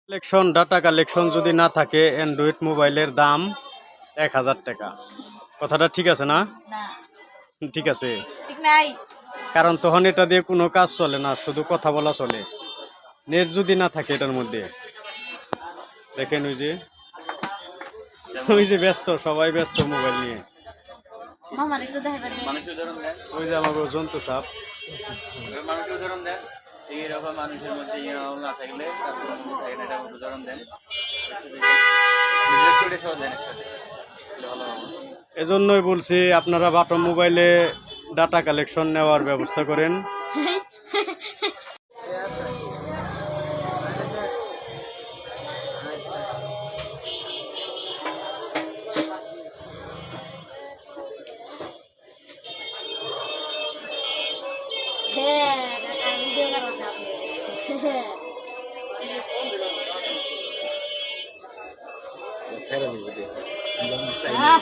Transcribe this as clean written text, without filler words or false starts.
Collection data collection যদি না থাকে অ্যান্ড্রয়েড মোবাইলের দাম 1000 টাকা। কথাটা ঠিক আছে না? না ঠিক আছে, ঠিক নাই। কারণ তখন এটা দিয়ে কোনো কাজ চলে না, শুধু কথা বলা চলে। নেট যদি না থাকে এটার মধ্যে, দেখেন ওই যে ব্যস্ত, সবাই ব্যস্ত মোবাইল নিয়ে। মামার একটু দেখাবেন দে। মানুষের উদাহরণ দেন, ওই যে আমার জন্তু সাপ। মানুষের উদাহরণ দেন। এইরকম মানুষের মধ্যে ইনাও না থাকলে তারপর থাকে না, এটা উদাহরণ দেন। নিজের করে সহ দেন একসাথে, ভালো হবে। এজন্যই বলছি আপনারা বাটন মোবাইলে ডাটা কালেকশন নেওয়ার ব্যবস্থা করেন। হ্যাঁ দাদা ভিডিও করো আপনি। ছেড়ে দিবে। আহ